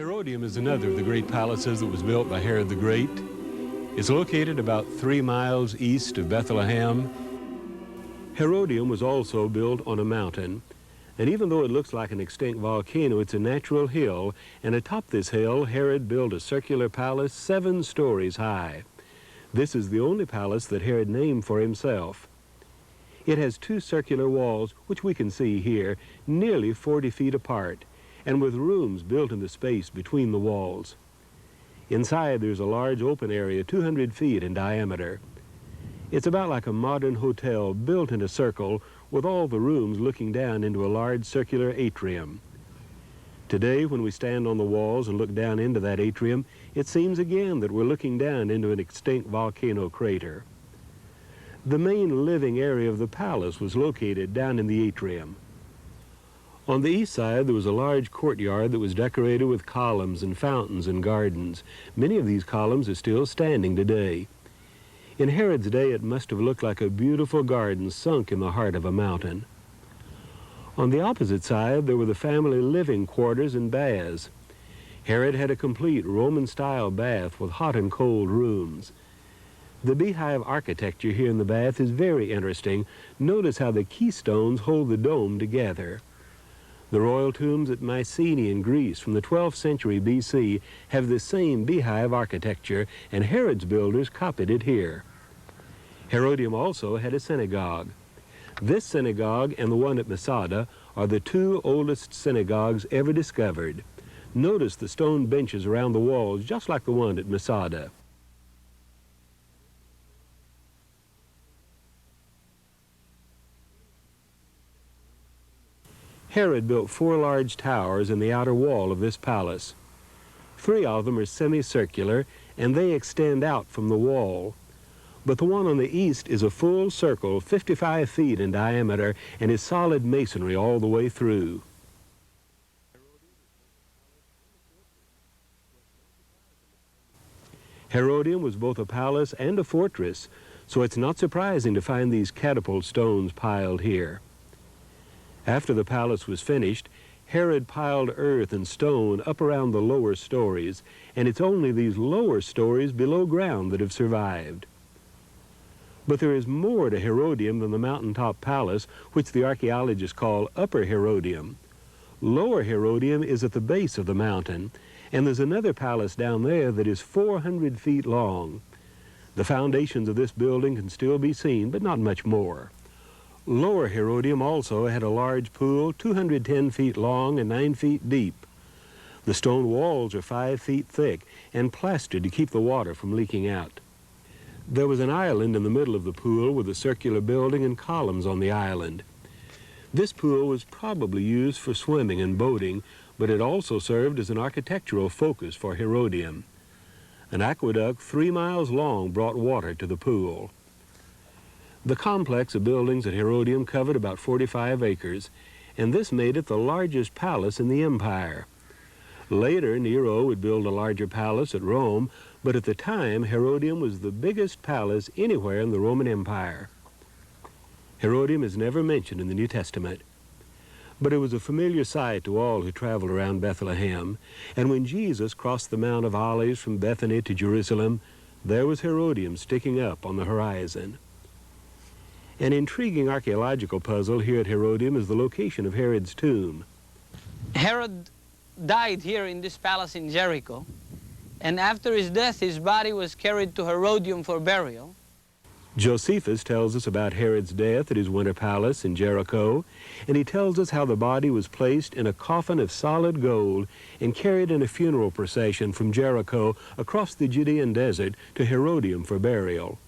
Herodium is another of the great palaces that was built by Herod the Great. It's located about 3 miles east of Bethlehem. Herodium was also built on a mountain, and even though it looks like an extinct volcano, it's a natural hill, and atop this hill, Herod built a circular palace 7 stories high. This is the only palace that Herod named for himself. It has 2 circular walls, which we can see here, nearly 40 feet apart, and with rooms built in the space between the walls. Inside there's a large open area 200 feet in diameter. It's about like a modern hotel built in a circle with all the rooms looking down into a large circular atrium. Today, when we stand on the walls and look down into that atrium, it seems again that we're looking down into an extinct volcano crater. The main living area of the palace was located down in the atrium. On the east side, there was a large courtyard that was decorated with columns and fountains and gardens. Many of these columns are still standing today. In Herod's day, it must have looked like a beautiful garden sunk in the heart of a mountain. On the opposite side, there were the family living quarters and baths. Herod had a complete Roman-style bath with hot and cold rooms. The beehive architecture here in the bath is very interesting. Notice how the keystones hold the dome together. The royal tombs at Mycenae in Greece from the 12th century BC have the same beehive architecture, and Herod's builders copied it here. Herodium also had a synagogue. This synagogue and the one at Masada are the 2 oldest synagogues ever discovered. Notice the stone benches around the walls, just like the one at Masada. Herod built 4 large towers in the outer wall of this palace. 3 of them are semicircular, and they extend out from the wall. But the one on the east is a full circle, 55 feet in diameter, and is solid masonry all the way through. Herodium was both a palace and a fortress, so it's not surprising to find these catapult stones piled here. After the palace was finished, Herod piled earth and stone up around the lower stories, and it's only these lower stories below ground that have survived. But there is more to Herodium than the mountaintop palace, which the archaeologists call Upper Herodium. Lower Herodium is at the base of the mountain, and there's another palace down there that is 400 feet long. The foundations of this building can still be seen, but not much more. Lower Herodium also had a large pool 210 feet long and 9 feet deep. The stone walls are 5 feet thick and plastered to keep the water from leaking out. There was an island in the middle of the pool with a circular building and columns on the island. This pool was probably used for swimming and boating, but it also served as an architectural focus for Herodium. An aqueduct 3 miles long brought water to the pool. The complex of buildings at Herodium covered about 45 acres, and this made it the largest palace in the empire. Later, Nero would build a larger palace at Rome, but at the time, Herodium was the biggest palace anywhere in the Roman Empire. Herodium is never mentioned in the New Testament, but it was a familiar sight to all who traveled around Bethlehem, and when Jesus crossed the Mount of Olives from Bethany to Jerusalem, there was Herodium sticking up on the horizon. An intriguing archaeological puzzle here at Herodium is the location of Herod's tomb. Herod died here in this palace in Jericho, and after his death, his body was carried to Herodium for burial. Josephus tells us about Herod's death at his winter palace in Jericho, and he tells us how the body was placed in a coffin of solid gold and carried in a funeral procession from Jericho across the Judean desert to Herodium for burial.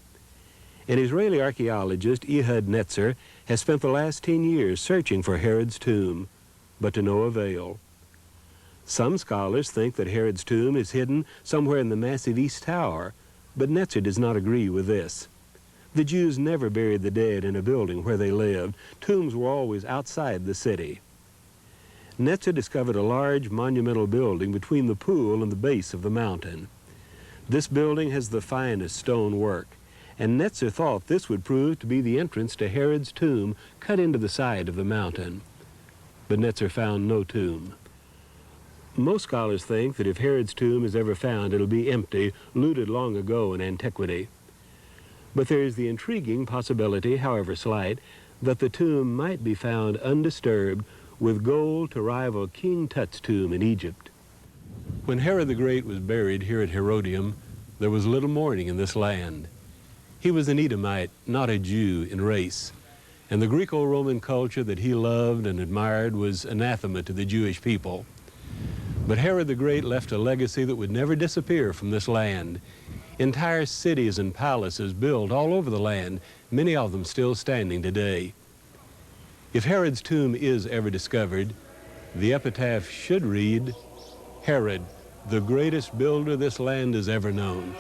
An Israeli archaeologist, Ehud Netzer, has spent the last 10 years searching for Herod's tomb, but to no avail. Some scholars think that Herod's tomb is hidden somewhere in the massive East Tower, but Netzer does not agree with this. The Jews never buried the dead in a building where they lived. Tombs were always outside the city. Netzer discovered a large monumental building between the pool and the base of the mountain. This building has the finest stone work, and Netzer thought this would prove to be the entrance to Herod's tomb cut into the side of the mountain. But Netzer found no tomb. Most scholars think that if Herod's tomb is ever found, it'll be empty, looted long ago in antiquity. But there is the intriguing possibility, however slight, that the tomb might be found undisturbed with gold to rival King Tut's tomb in Egypt. When Herod the Great was buried here at Herodium, there was little mourning in this land. He was an Edomite, not a Jew in race, and the Greco-Roman culture that he loved and admired was anathema to the Jewish people. But Herod the Great left a legacy that would never disappear from this land. Entire cities and palaces built all over the land, many of them still standing today. If Herod's tomb is ever discovered, the epitaph should read, Herod, the greatest builder this land has ever known.